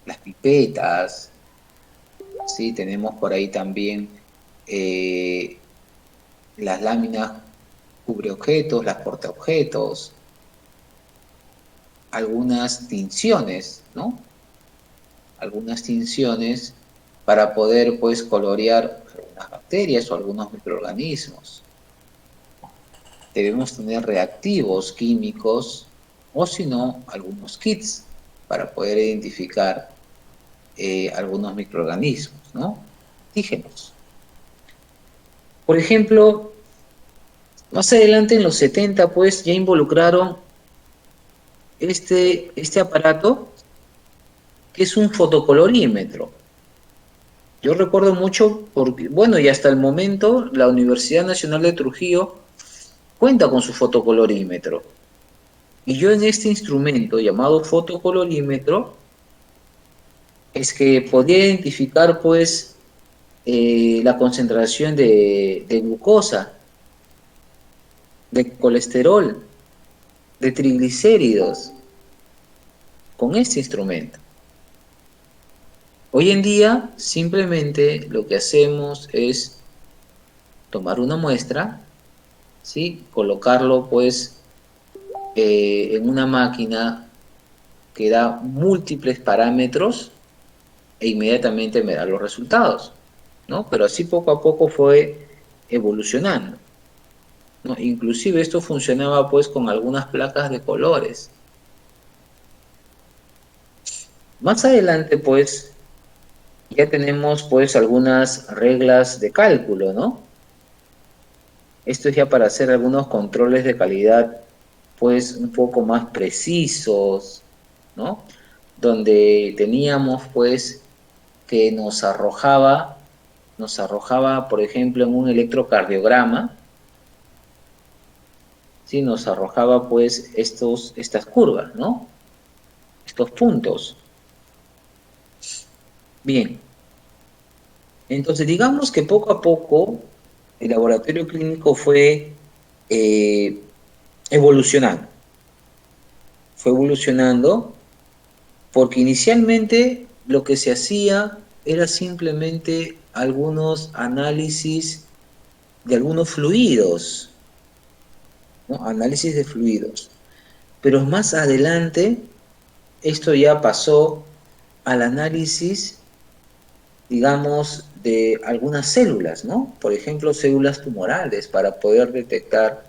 las pipetas, ¿sí? Tenemos por ahí también eh, las láminas cubreobjetos, las portaobjetos, algunas tinciones, ¿no? Algunas tinciones para poder, pues, colorear algunas bacterias o algunos microorganismos. Debemos tener reactivos químicos o si no, algunos kits para poder identificar algunos microorganismos, ¿no? Antígenos. Por ejemplo, más adelante en los 70, pues ya involucraron este aparato que es un fotocolorímetro. Yo recuerdo mucho porque, bueno, y hasta el momento la Universidad Nacional de Trujillo cuenta con su fotocolorímetro. Y yo en este instrumento llamado fotocolorímetro es que podía identificar pues la concentración de glucosa, de colesterol, de triglicéridos con este instrumento. Hoy en día simplemente lo que hacemos es tomar una muestra, ¿sí? Colocarlo pues en una máquina que da múltiples parámetros e inmediatamente me da los resultados, ¿no? Pero así poco a poco fue evolucionando, ¿no? Inclusive esto funcionaba pues con algunas placas de colores. Más adelante pues ya tenemos pues algunas reglas de cálculo, ¿no? Esto es ya para hacer algunos controles de calidad pues un poco más precisos, ¿no? Donde teníamos pues que nos arrojaba, por ejemplo, en un electrocardiograma, ¿sí? Nos arrojaba pues estas curvas, ¿no? Estos puntos. Bien, entonces digamos que poco a poco el laboratorio clínico eh, evolucionando, fue evolucionando porque inicialmente lo que se hacía era simplemente algunos análisis de algunos fluidos, ¿no? Análisis de fluidos. Pero más adelante, esto ya pasó al análisis, digamos, de algunas células, ¿no? Por ejemplo, células tumorales, para poder detectar,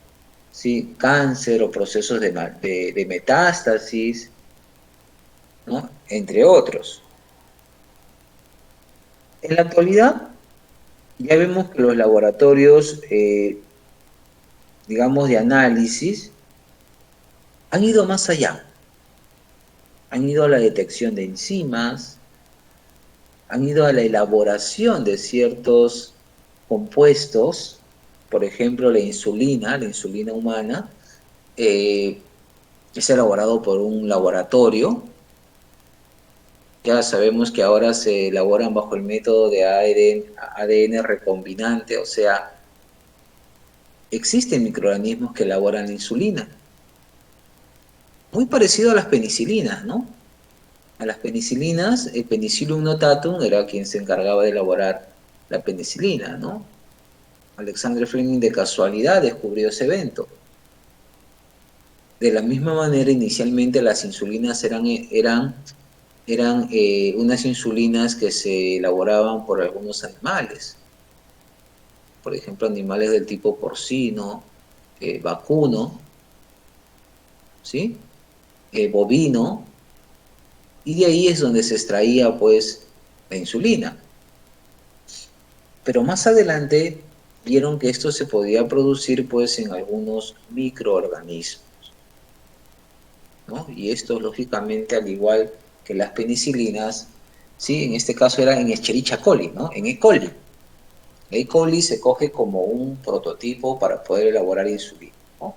¿sí? Cáncer o procesos de metástasis, ¿no? Entre otros. En la actualidad, ya vemos que los laboratorios, digamos, de análisis, han ido más allá. Han ido a la detección de enzimas, han ido a la elaboración de ciertos compuestos, por ejemplo la insulina humana, eh, es elaborado por un laboratorio. Ya sabemos que ahora se elaboran bajo el método de ADN recombinante, o sea, existen microorganismos que elaboran la insulina, muy parecido a las penicilinas, ¿no? A las penicilinas, el Penicillium notatum era quien se encargaba de elaborar la penicilina, ¿no? Alexander Fleming de casualidad descubrió ese evento. De la misma manera, inicialmente las insulinas eran unas insulinas que se elaboraban por algunos animales, por ejemplo, animales del tipo porcino, vacuno, ¿sí? Bovino, y de ahí es donde se extraía, pues, la insulina. Pero más adelante vieron que esto se podía producir, pues, en algunos microorganismos, ¿no? Y esto, lógicamente, al igual que las penicilinas, ¿sí? En este caso era en Escherichia coli, ¿no? En E. coli. La E. coli se coge como un prototipo para poder elaborar insulina, ¿no?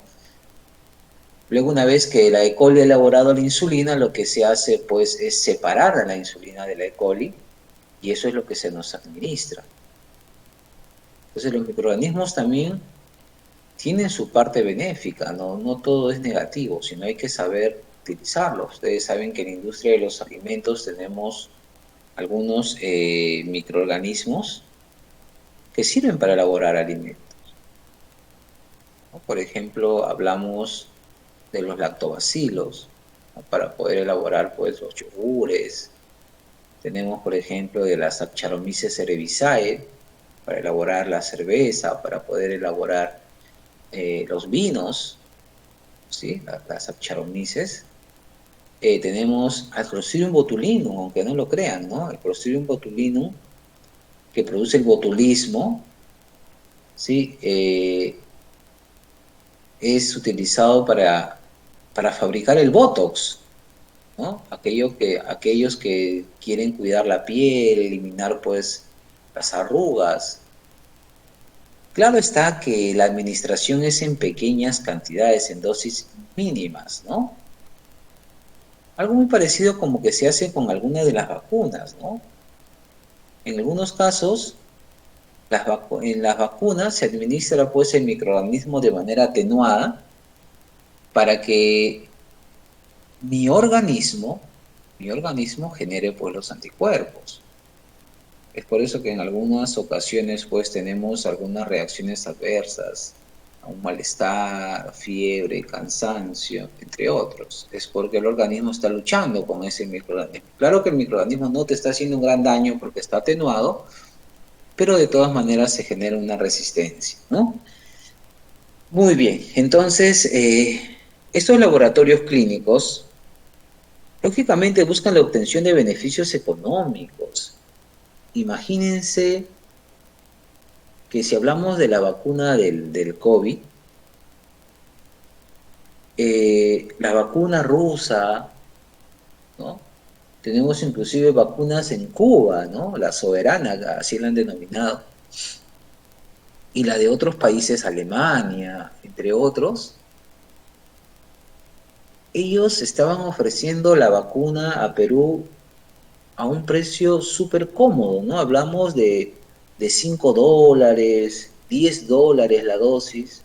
Luego, una vez que la E. coli ha elaborado la insulina, lo que se hace, pues, es separar a la insulina de la E. coli y eso es lo que se nos administra. Entonces, los microorganismos también tienen su parte benéfica, ¿no? No todo es negativo, sino hay que saber utilizarlo. Ustedes saben que en la industria de los alimentos tenemos algunos microorganismos que sirven para elaborar alimentos, ¿no? Por ejemplo, hablamos de los lactobacilos, ¿no? Para poder elaborar pues, los yogures. Tenemos, por ejemplo, de las Saccharomyces cerevisiae para elaborar la cerveza, para poder elaborar los vinos, ¿sí? Las Saccharomyces. Tenemos al Clostridium botulinum, aunque no lo crean, ¿no? El Clostridium botulinum, que produce el botulismo, ¿sí? Es utilizado para fabricar el Botox, ¿no? Aquellos que quieren cuidar la piel, eliminar pues las arrugas. Claro está que la administración es en pequeñas cantidades, en dosis mínimas, ¿no? Algo muy parecido como que se hace con algunas de las vacunas, ¿no? En algunos casos, en las vacunas se administra pues el microorganismo de manera atenuada para que mi organismo, mi organismo genere pues los anticuerpos. Es por eso que en algunas ocasiones pues tenemos algunas reacciones adversas, un malestar, fiebre, cansancio, entre otros. Es porque el organismo está luchando con ese microorganismo. Claro que el microorganismo no te está haciendo un gran daño porque está atenuado, pero de todas maneras se genera una resistencia, ¿no? Muy bien, entonces estos laboratorios clínicos lógicamente buscan la obtención de beneficios económicos. Imagínense que si hablamos de la vacuna del COVID, la vacuna rusa, ¿no? Tenemos inclusive vacunas en Cuba, ¿no? La Soberana, así la han denominado. Y la de otros países, Alemania, entre otros, ellos estaban ofreciendo la vacuna a Perú a un precio súper cómodo, ¿no? Hablamos de $5, $10 la dosis.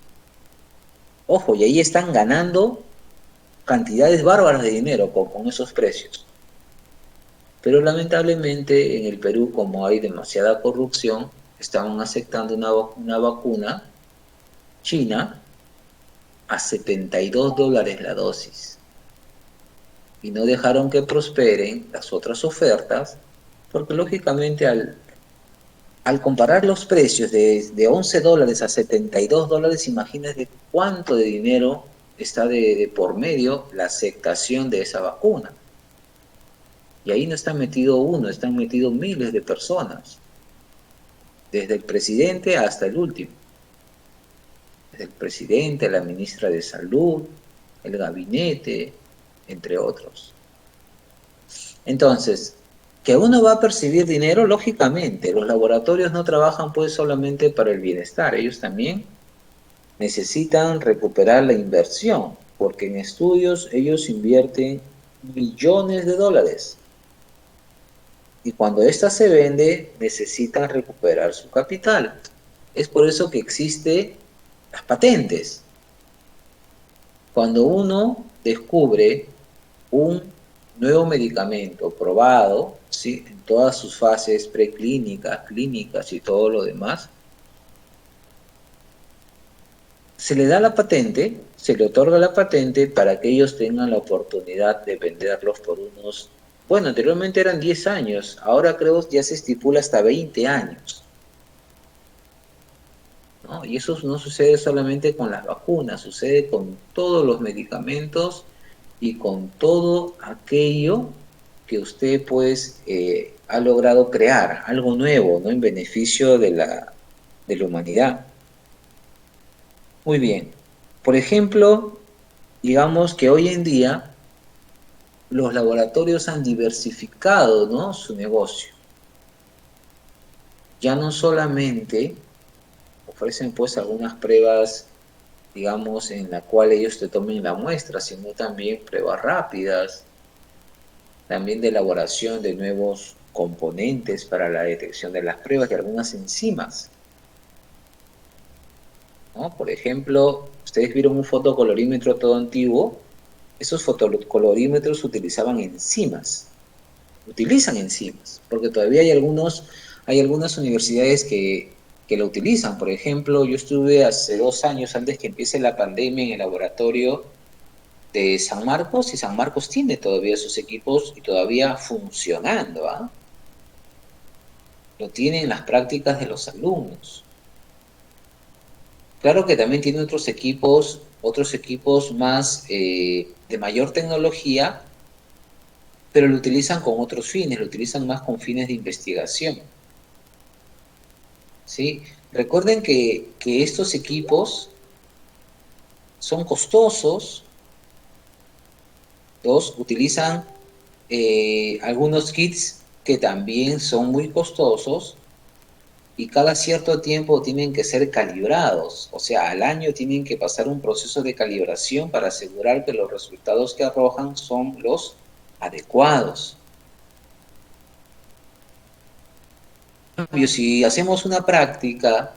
Ojo, y ahí están ganando cantidades bárbaras de dinero con esos precios. Pero lamentablemente en el Perú, como hay demasiada corrupción, estaban aceptando una vacuna china a $72 la dosis. Y no dejaron que prosperen las otras ofertas, porque lógicamente al comparar los precios de $11 a $72, imagínate cuánto de dinero está de por medio la aceptación de esa vacuna. Y ahí no están metido uno, están metidos miles de personas, desde el presidente hasta el último. Desde el presidente, la ministra de Salud, el gabinete, entre otros. Entonces, que uno va a percibir dinero, lógicamente, los laboratorios no trabajan pues solamente para el bienestar, ellos también necesitan recuperar la inversión, porque en estudios ellos invierten millones de dólares. Y cuando ésta se vende, necesitan recuperar su capital. Es por eso que existen las patentes. Cuando uno descubre un nuevo medicamento probado, ¿sí? En todas sus fases preclínicas, clínicas y todo lo demás, se le da la patente, se le otorga la patente para que ellos tengan la oportunidad de venderlos por unos, bueno, anteriormente eran 10 años, ahora creo ya se estipula hasta 20 años, ¿no? Y eso no sucede solamente con las vacunas, sucede con todos los medicamentos y con todo aquello que usted pues ha logrado crear, algo nuevo, ¿no? En beneficio de la humanidad. Muy bien. Por ejemplo, digamos que hoy en día los laboratorios han diversificado, ¿no? Su negocio. Ya no solamente ofrecen pues algunas pruebas, digamos, en la cual ellos te tomen la muestra, sino también pruebas rápidas, también de elaboración de nuevos componentes para la detección de las pruebas y algunas enzimas, ¿no? Por ejemplo, ustedes vieron un fotocolorímetro todo antiguo, esos fotocolorímetros utilizaban enzimas, utilizan enzimas, porque todavía hay algunas universidades que lo utilizan. Por ejemplo, yo estuve hace 2 años, antes que empiece la pandemia, en el laboratorio de San Marcos, y San Marcos tiene todavía sus equipos y todavía funcionando, ¿ah? Lo tienen en las prácticas de los alumnos. Claro que también tiene otros equipos más de mayor tecnología, pero lo utilizan con otros fines, lo utilizan más con fines de investigación, ¿sí? Recuerden que estos equipos son costosos. Dos, utilizan algunos kits que también son muy costosos, y cada cierto tiempo tienen que ser calibrados. O sea, al año tienen que pasar un proceso de calibración para asegurar que los resultados que arrojan son los adecuados. En cambio, si hacemos una práctica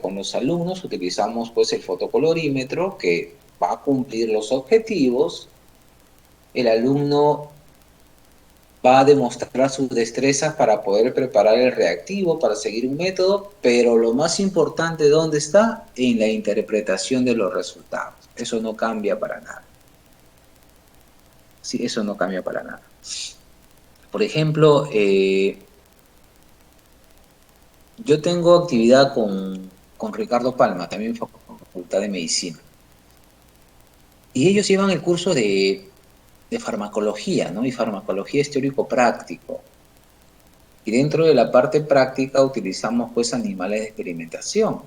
con los alumnos, utilizamos pues el fotocolorímetro, que va a cumplir los objetivos. El alumno va a demostrar sus destrezas para poder preparar el reactivo, para seguir un método, pero lo más importante, ¿dónde está? En la interpretación de los resultados. Eso no cambia para nada. Sí, eso no cambia para nada. Por ejemplo, yo tengo actividad con Ricardo Palma, también Facultad de Medicina, y ellos llevan el curso de farmacología, ¿no? Y farmacología es teórico-práctico. Y dentro de la parte práctica utilizamos pues animales de experimentación.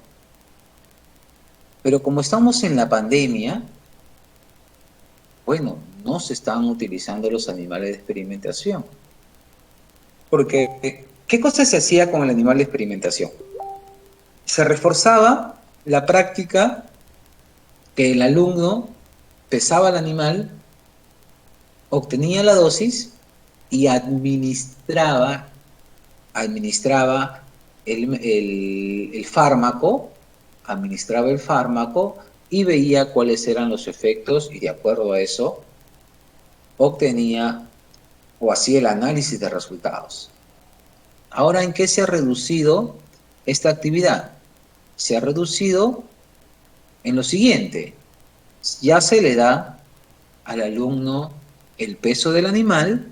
Pero como estamos en la pandemia, bueno, no se están utilizando los animales de experimentación. Porque, ¿qué cosa se hacía con el animal de experimentación? Se reforzaba la práctica que el alumno pesaba al animal, obtenía la dosis y administraba el fármaco, y veía cuáles eran los efectos, y de acuerdo a eso obtenía o hacía el análisis de resultados. Ahora, ¿en qué se ha reducido esta actividad? Se ha reducido en lo siguiente: ya se le da al alumno el peso del animal.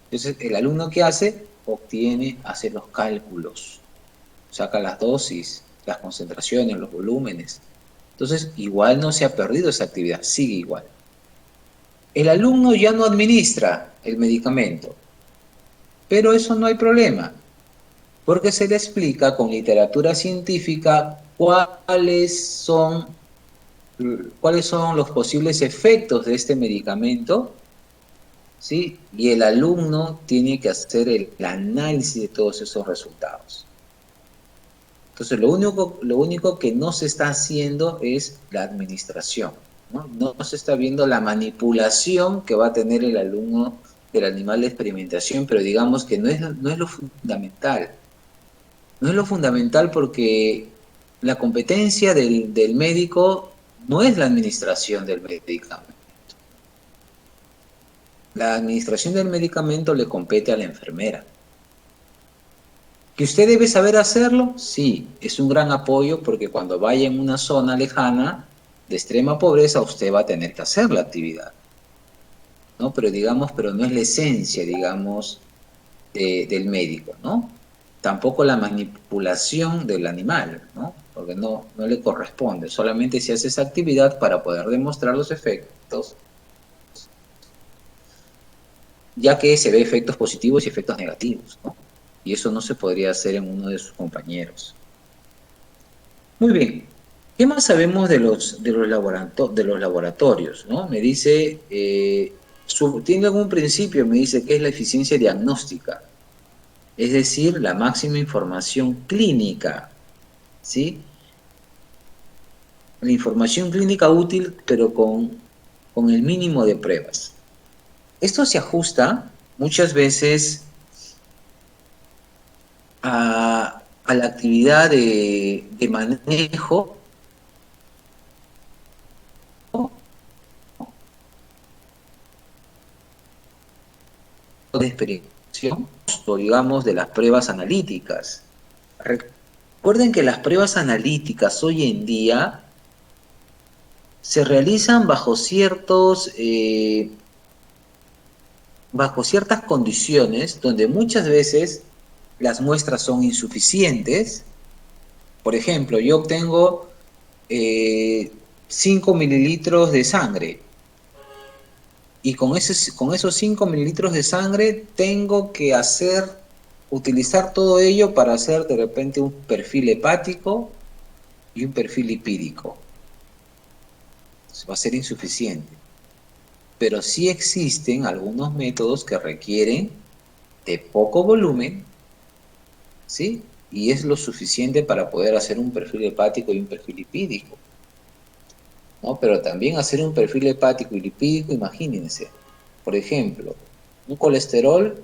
Entonces el alumno, ¿qué hace? Hace los cálculos, saca las dosis, las concentraciones, los volúmenes. Entonces igual no se ha perdido esa actividad, sigue igual. El alumno ya no administra el medicamento, pero eso no hay problema, porque se le explica con literatura científica cuáles son los posibles efectos de este medicamento, ¿sí? Y el alumno tiene que hacer el análisis de todos esos resultados. Entonces, lo único que no se está haciendo es la administración, ¿no? No se está viendo la manipulación que va a tener el alumno del animal de experimentación, pero digamos que no es lo fundamental. No es lo fundamental, porque la competencia del médico no es la administración del medicamento. La administración del medicamento le compete a la enfermera. ¿Que usted debe saber hacerlo? Sí, es un gran apoyo, porque cuando vaya en una zona lejana de extrema pobreza, usted va a tener que hacer la actividad, ¿no? Pero no es la esencia, digamos, del médico, ¿no? Tampoco la manipulación del animal, ¿no? Porque no le corresponde, solamente se hace esa actividad para poder demostrar los efectos, ya que se ve efectos positivos y efectos negativos, ¿no? Y eso no se podría hacer en uno de sus compañeros. Muy bien. ¿Qué más sabemos de los laboratorios, ¿no? Me dice, tiene algún principio, me dice, que es la eficiencia diagnóstica, es decir, la máxima información clínica, ¿sí? La información clínica útil, pero con el mínimo de pruebas. Esto se ajusta muchas veces a la actividad de manejo de experimentación, o digamos, de las pruebas analíticas. Recuerden que las pruebas analíticas hoy en día se realizan bajo ciertas condiciones donde muchas veces las muestras son insuficientes. Por ejemplo, yo obtengo 5 mililitros de sangre y con esos 5 mililitros de sangre tengo que utilizar todo ello para hacer de repente un perfil hepático y un perfil lipídico. Entonces va a ser insuficiente. Pero sí existen algunos métodos que requieren de poco volumen, ¿sí? Y es lo suficiente para poder hacer un perfil hepático y un perfil lipídico, ¿no? Pero también hacer un perfil hepático y lipídico, imagínense, por ejemplo, un colesterol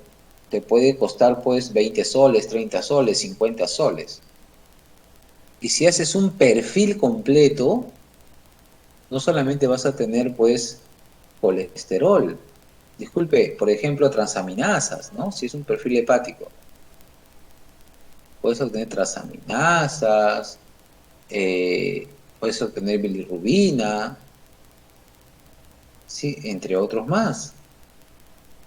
te puede costar pues 20 soles, 30 soles, 50 soles. Y si haces un perfil completo, no solamente vas a tener pues colesterol, disculpe, por ejemplo, transaminasas, ¿no? Si es un perfil hepático, puedes obtener transaminasas, puedes obtener bilirrubina, ¿sí? Entre otros más.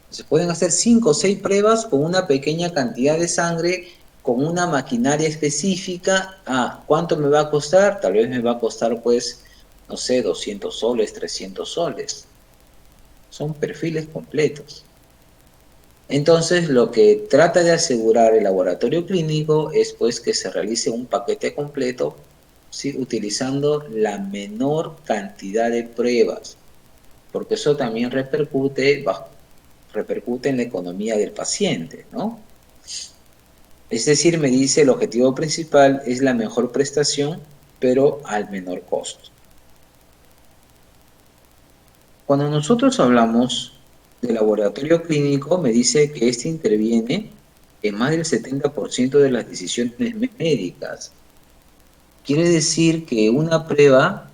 Se pueden hacer 5 o 6 pruebas con una pequeña cantidad de sangre, con una maquinaria específica. Ah, ¿cuánto me va a costar? Tal vez me va a costar, pues, no sé, 200 soles, 300 soles. Son perfiles completos. Entonces, lo que trata de asegurar el laboratorio clínico es, pues, que se realice un paquete completo, ¿sí? Utilizando la menor cantidad de pruebas, porque eso también repercute en la economía del paciente, ¿no? Es decir, me dice el objetivo principal es la mejor prestación, pero al menor costo. Cuando nosotros hablamos de laboratorio clínico, me dice que este interviene en más del 70% de las decisiones médicas. Quiere decir que una prueba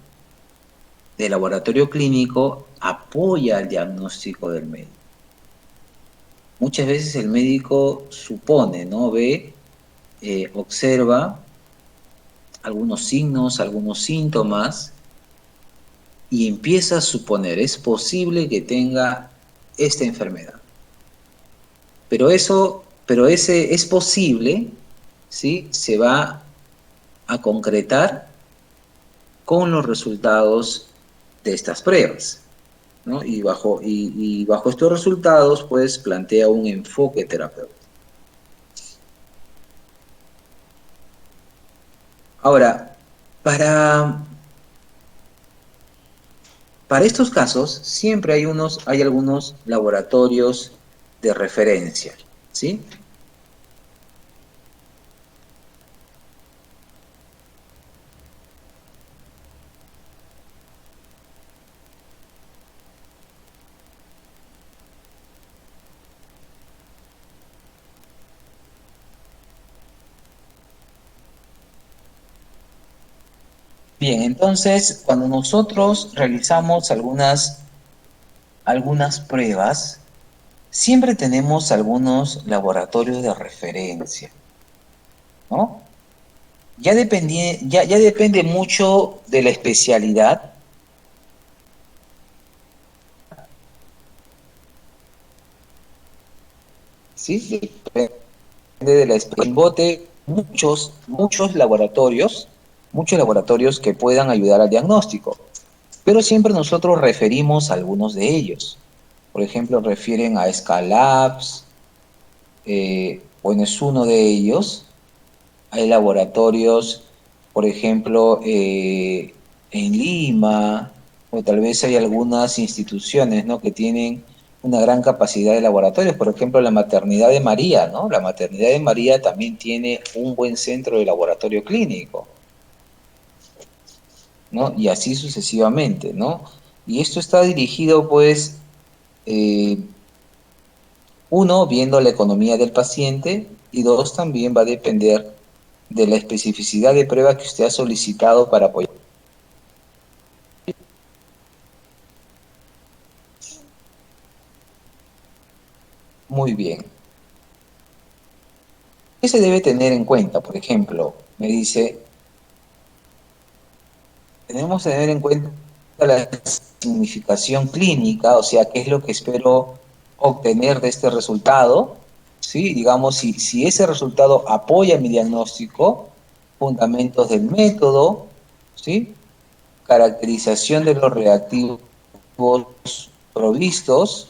de laboratorio clínico apoya el diagnóstico del médico. Muchas veces el médico supone, ¿no? Observa algunos signos, algunos síntomas y empieza a suponer, es posible que tenga esta enfermedad. Pero ese es posible, ¿sí? Se va a concretar con los resultados de estas pruebas, ¿no? Y bajo estos resultados, pues, plantea un enfoque terapéutico. Ahora, para estos casos, siempre hay algunos laboratorios de referencia, ¿sí? Bien, entonces, cuando nosotros realizamos algunas pruebas, siempre tenemos algunos laboratorios de referencia, ¿no? Ya depende mucho de la especialidad, ¿sí? Depende de la especialidad. En bote muchos laboratorios que puedan ayudar al diagnóstico, pero siempre nosotros referimos a algunos de ellos. Por ejemplo, refieren a Scalabs, bueno, es uno de ellos. Hay laboratorios, por ejemplo, en Lima, o tal vez hay algunas instituciones, ¿no? Que tienen una gran capacidad de laboratorios, por ejemplo, la Maternidad de María, ¿no? La Maternidad de María también tiene un buen centro de laboratorio clínico, ¿no? Y así sucesivamente, ¿no? Y esto está dirigido, pues, eh, uno, viendo la economía del paciente, y dos, también va a depender de la especificidad de prueba que usted ha solicitado para apoyar. Muy bien. ¿Qué se debe tener en cuenta? Por ejemplo, me dice, tenemos que tener en cuenta la significación clínica, o sea, qué es lo que espero obtener de este resultado, ¿sí? Digamos, si ese resultado apoya mi diagnóstico, fundamentos del método, ¿sí? Caracterización de los reactivos provistos,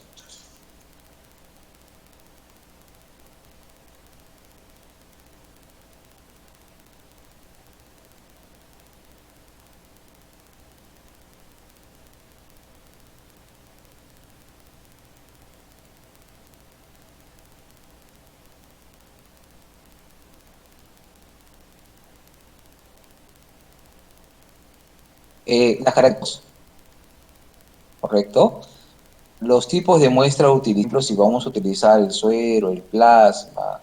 las características, ¿correcto? Los tipos de muestra utilizados, si vamos a utilizar el suero, el plasma,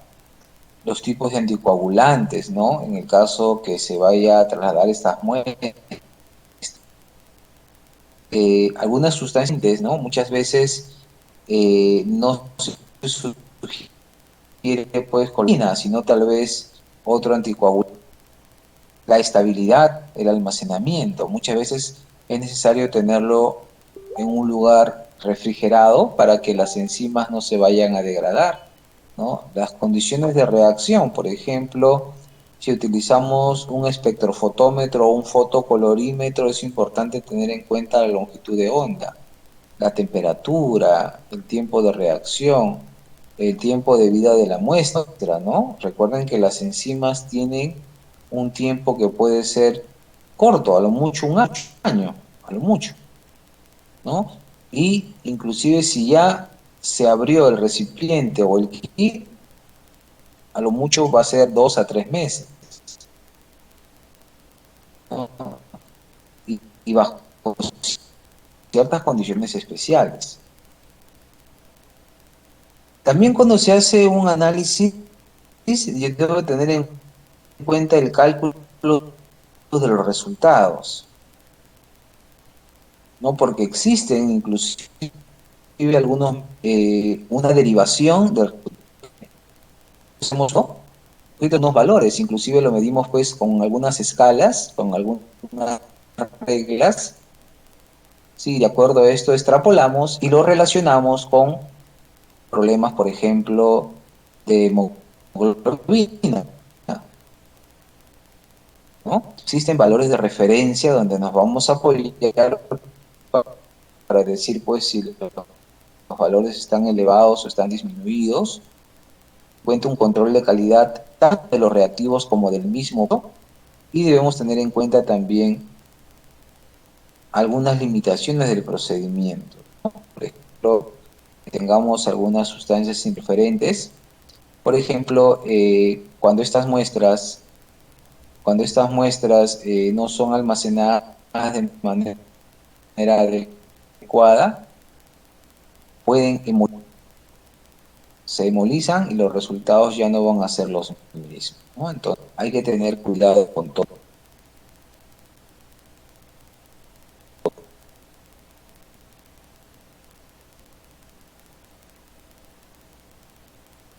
los tipos de anticoagulantes, ¿no? En el caso que se vaya a trasladar estas muestras, algunas sustancias, ¿no? Muchas veces no se sugiere pues colina, sino tal vez otro anticoagulante. La estabilidad, el almacenamiento. Muchas veces es necesario tenerlo en un lugar refrigerado para que las enzimas no se vayan a degradar, ¿no? Las condiciones de reacción, por ejemplo, si utilizamos un espectrofotómetro o un fotocolorímetro, es importante tener en cuenta la longitud de onda, la temperatura, el tiempo de reacción, el tiempo de vida de la muestra, ¿no? Recuerden que las enzimas tienen un tiempo que puede ser corto, a lo mucho un año, a lo mucho, ¿no? Y inclusive si ya se abrió el recipiente o el kit, a lo mucho va a ser 2 a 3 meses, ¿no? Y bajo ciertas condiciones especiales. También cuando se hace un análisis, yo debo tener en cuenta el cálculo de los resultados, ¿no? Porque existen inclusive algunos, una derivación de ¿no? Unos valores, inclusive lo medimos pues con algunas escalas, con algunas reglas, ¿sí? De acuerdo a esto extrapolamos y lo relacionamos con problemas, por ejemplo, de hemoglobina, ¿no? Existen valores de referencia donde nos vamos a apoyar para decir pues si los valores están elevados o están disminuidos. Cuenta un control de calidad tanto de los reactivos como del mismo, y debemos tener en cuenta también algunas limitaciones del procedimiento, ¿no? Por ejemplo, que tengamos algunas sustancias interferentes. Por ejemplo, cuando estas muestras no son almacenadas de manera adecuada, pueden se hemolizan y los resultados ya no van a ser los mismos, ¿no? Entonces hay que tener cuidado con todo.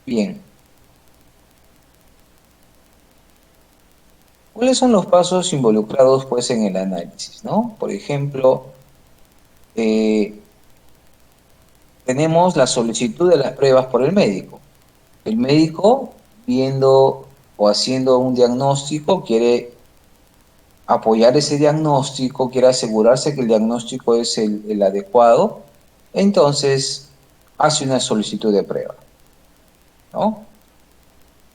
Bien, ¿cuáles son los pasos involucrados pues en el análisis, ¿no? Por ejemplo, eh, tenemos la solicitud de las pruebas por el médico. El médico, viendo o haciendo un diagnóstico, quiere apoyar ese diagnóstico, quiere asegurarse que el diagnóstico es el adecuado, entonces hace una solicitud de prueba, ¿no?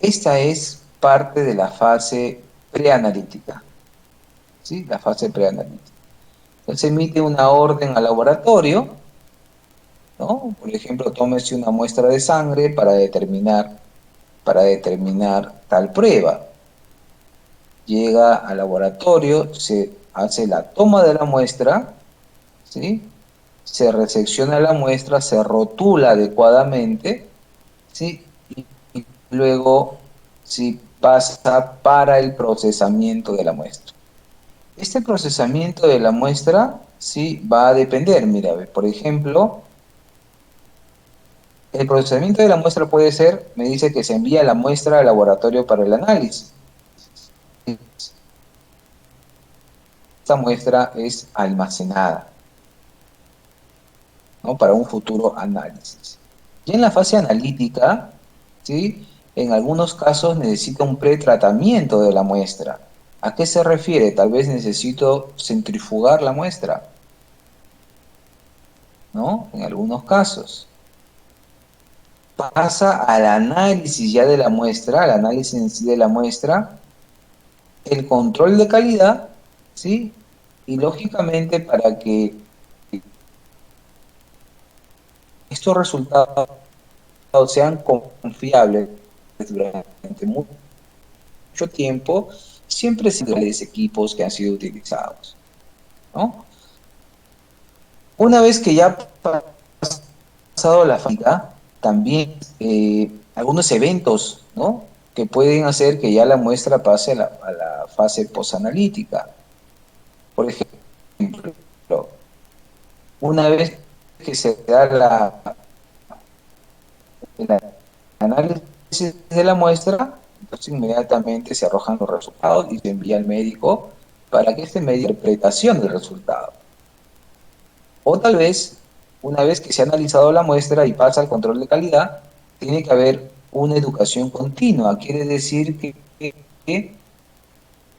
Esta es parte de la fase preanalítica, ¿sí? La fase preanalítica. Entonces emite una orden al laboratorio, ¿no? Por ejemplo, tómese una muestra de sangre para determinar tal prueba. Llega al laboratorio, se hace la toma de la muestra, ¿sí? Se resecciona la muestra, se rotula adecuadamente, ¿sí? Y luego sí pasa para el procesamiento de la muestra. Este procesamiento de la muestra sí va a depender, mira, por ejemplo, El procesamiento de la muestra puede ser, me dice que se envía la muestra al laboratorio para el análisis. Esta muestra es almacenada, ¿no? Para un futuro análisis. Y en la fase analítica, ¿sí? En algunos casos necesita un pretratamiento de la muestra. ¿A qué se refiere? Tal vez necesito centrifugar la muestra, ¿no? En algunos casos. Pasa al análisis ya de la muestra, al análisis en sí de la muestra, el control de calidad, ¿sí? Y lógicamente para que estos resultados sean confiables durante mucho tiempo, siempre se los equipos que han sido utilizados, ¿no? Una vez que ya ha pasado la fatiga, también algunos eventos, ¿no? Que pueden hacer que ya la muestra pase a la fase posanalítica. Por ejemplo, una vez que se da el análisis de la muestra, entonces inmediatamente se arrojan los resultados y se envía al médico para que este medio interpretación del resultado. O tal vez, una vez que se ha analizado la muestra y pasa al control de calidad, tiene que haber una educación continua. Quiere decir que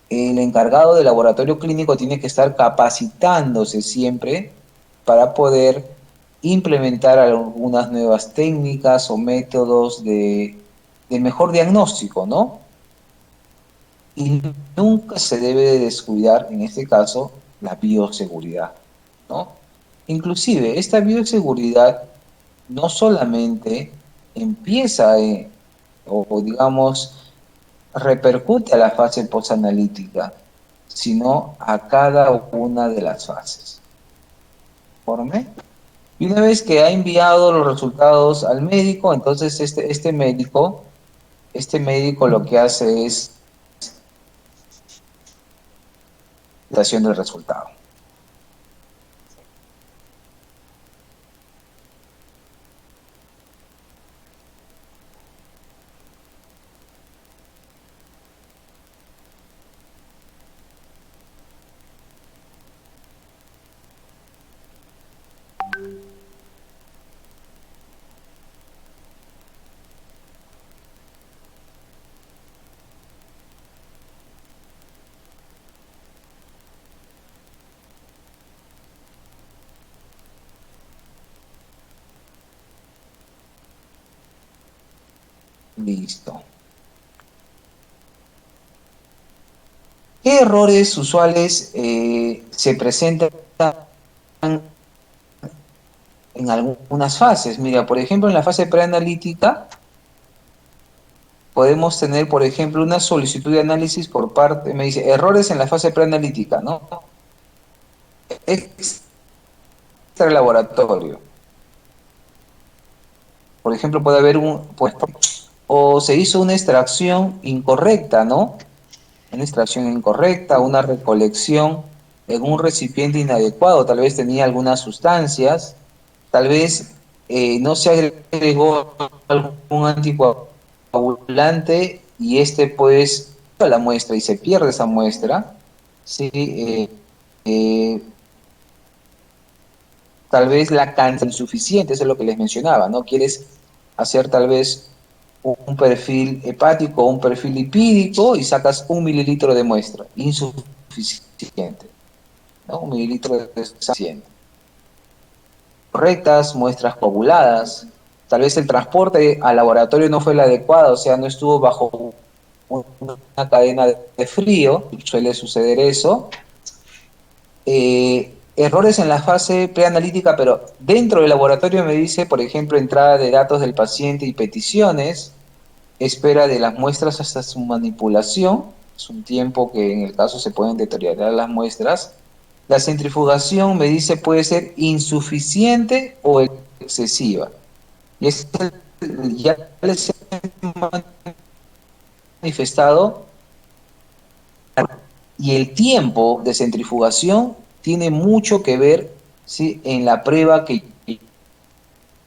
el encargado del laboratorio clínico tiene que estar capacitándose siempre para poder implementar algunas nuevas técnicas o métodos de mejor diagnóstico, ¿no? Y nunca se debe de descuidar, en este caso, la bioseguridad, ¿no? Inclusive, esta bioseguridad no solamente empieza o digamos, repercute a la fase postanalítica, sino a cada una de las fases. ¿Informe? Y una vez que ha enviado los resultados al médico, entonces este médico lo que hace es la presentación del resultado. Listo. ¿Qué errores usuales se presentan en algunas fases? Mira, por ejemplo, en la fase preanalítica podemos tener, por ejemplo, una solicitud de análisis por parte, me dice, errores en la fase preanalítica, ¿no? Extra laboratorio. Por ejemplo, puede haber o se hizo una extracción incorrecta, ¿no? Una extracción incorrecta, una recolección en un recipiente inadecuado, tal vez tenía algunas sustancias, tal vez no se agregó algún anticoagulante y pues a la muestra y se pierde esa muestra, ¿sí? Eh, tal vez la cantidad insuficiente, eso es lo que les mencionaba, ¿no? Quieres hacer tal vez un perfil hepático o un perfil lipídico y sacas 1 mililitro de muestra, insuficiente, ¿no? 1 mililitro de suficiente. Correctas, muestras coaguladas, tal vez el transporte al laboratorio no fue el adecuado, o sea, no estuvo bajo una cadena de frío, suele suceder eso. Errores en la fase preanalítica, pero dentro del laboratorio me dice, por ejemplo, entrada de datos del paciente y peticiones, espera de las muestras hasta su manipulación, es un tiempo que en el caso se pueden deteriorar las muestras. La centrifugación me dice puede ser insuficiente o excesiva. Y es ya les he manifestado, y el tiempo de centrifugación tiene mucho que ver, ¿sí? En la prueba que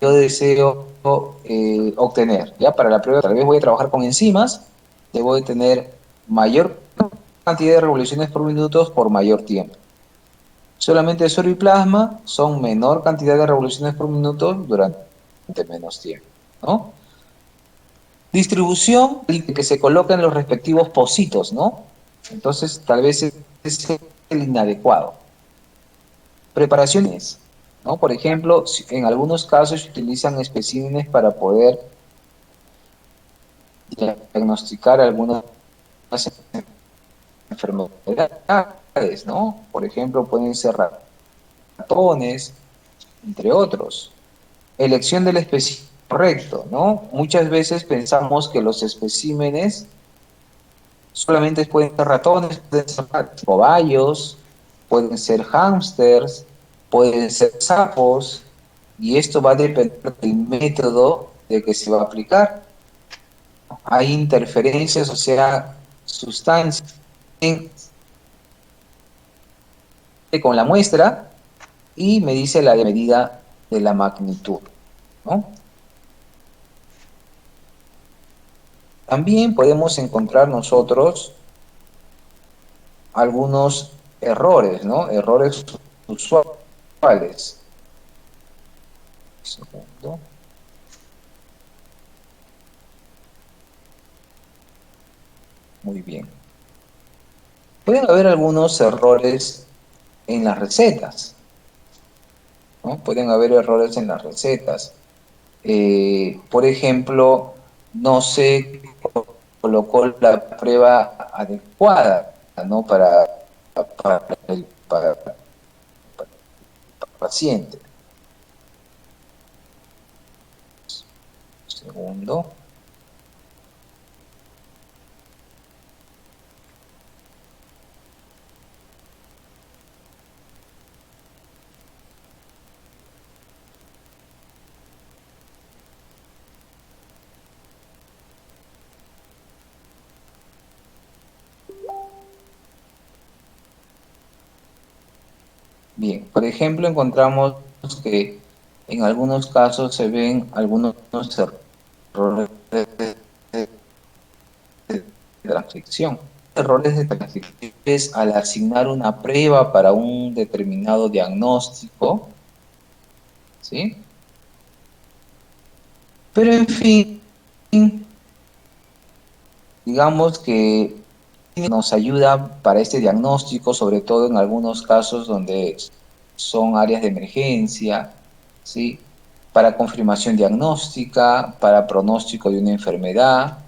yo deseo obtener. ¿Ya? Para la prueba tal vez voy a trabajar con enzimas, debo de tener mayor cantidad de revoluciones por minuto por mayor tiempo. Solamente suero y plasma son menor cantidad de revoluciones por minuto durante menos tiempo, ¿no? Distribución que se coloca en los respectivos pocitos, ¿no? Entonces, tal vez es el inadecuado. Preparaciones, ¿no? Por ejemplo, en algunos casos se utilizan especímenes para poder diagnosticar algunas enfermedades, ¿no? Por ejemplo, pueden ser ratones, entre otros. Elección del espécimen correcto, ¿no? Muchas veces pensamos que los especímenes solamente pueden ser ratones, pueden ser cobayos, pueden ser hámsters, pueden ser sapos, y esto va a depender del método de que se va a aplicar. Hay interferencias, o sea, sustancias con la muestra y me dice la medida de la magnitud, ¿no? También podemos encontrar nosotros algunos errores, ¿no? Errores usuales. Un segundo. Muy bien. Pueden haber algunos errores en las recetas, ¿no? Pueden haber errores en las recetas. Por ejemplo, no se colocó la prueba adecuada, ¿no? Para el paciente. Un segundo. Bien, por ejemplo, encontramos que en algunos casos se ven algunos errores de transcripción. Errores de transcripción es al asignar una prueba para un determinado diagnóstico, ¿sí? Pero en fin, digamos que nos ayuda para este diagnóstico, sobre todo en algunos casos donde son áreas de emergencia, ¿sí? Para confirmación diagnóstica, para pronóstico de una enfermedad,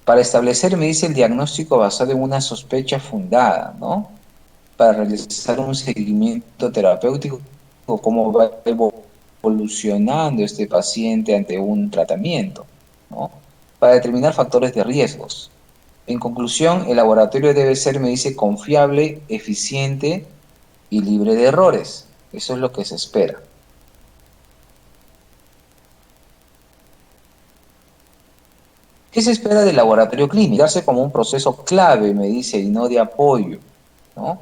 para establecer, me dice, el diagnóstico basado en una sospecha fundada, ¿no? Para realizar un seguimiento terapéutico, cómo va evolucionando este paciente ante un tratamiento, ¿no? Para determinar factores de riesgos. En conclusión, el laboratorio debe ser, me dice, confiable, eficiente y libre de errores. Eso es lo que se espera. ¿Qué se espera del laboratorio clínico? Darse como un proceso clave, me dice, y no de apoyo, ¿no?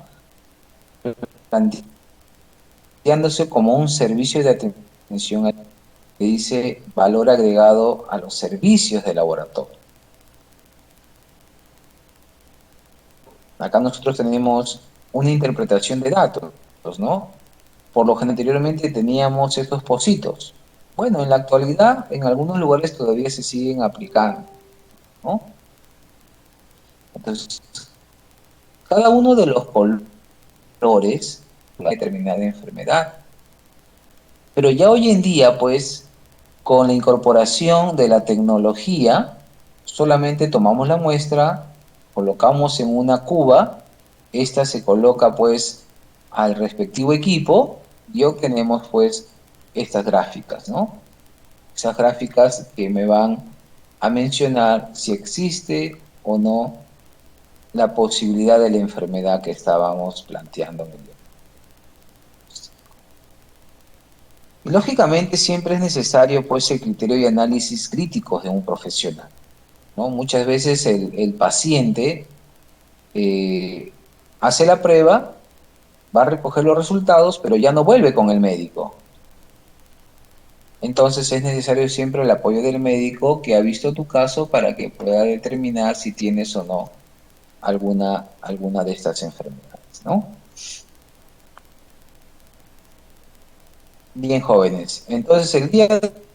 Planteándose como un servicio de atención, que dice valor agregado a los servicios de laboratorio. Acá nosotros tenemos una interpretación de datos, ¿no? Por lo que anteriormente teníamos estos pocitos. Bueno, en la actualidad, en algunos lugares todavía se siguen aplicando, ¿no? Entonces, cada uno de los colores una determinada enfermedad. Pero ya hoy en día, pues, con la incorporación de la tecnología, solamente tomamos la muestra, colocamos en una cuba, esta se coloca, pues, al respectivo equipo y obtenemos, pues, estas gráficas, ¿no? Esas gráficas que me van a mencionar si existe o no la posibilidad de la enfermedad que estábamos planteando en el día. Y lógicamente siempre es necesario pues el criterio y análisis críticos de un profesional, ¿no? Muchas veces el paciente hace la prueba, va a recoger los resultados, pero ya no vuelve con el médico. Entonces es necesario siempre el apoyo del médico que ha visto tu caso para que pueda determinar si tienes o no alguna de estas enfermedades, ¿no? Bien, jóvenes. Entonces el día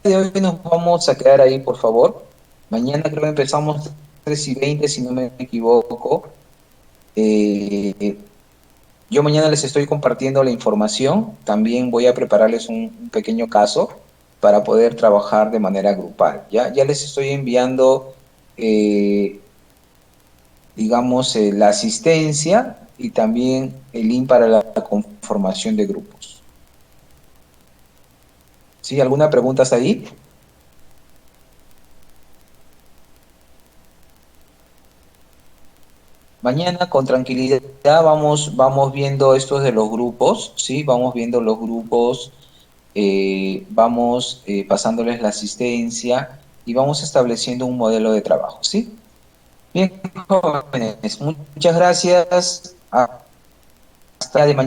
de hoy nos vamos a quedar ahí, por favor. Mañana creo que empezamos 3:20, si no me equivoco. Eh, yo mañana les estoy compartiendo la información. También voy a prepararles un pequeño caso para poder trabajar de manera grupal. Ya les estoy enviando, eh, digamos, la asistencia y también el link para la conformación de grupos. ¿Sí? ¿Alguna pregunta hasta ahí? Mañana con tranquilidad vamos viendo estos de los grupos, ¿sí? Vamos viendo los grupos, vamos pasándoles la asistencia y vamos estableciendo un modelo de trabajo, ¿sí? Bien, jóvenes, muchas gracias. Hasta de mañana.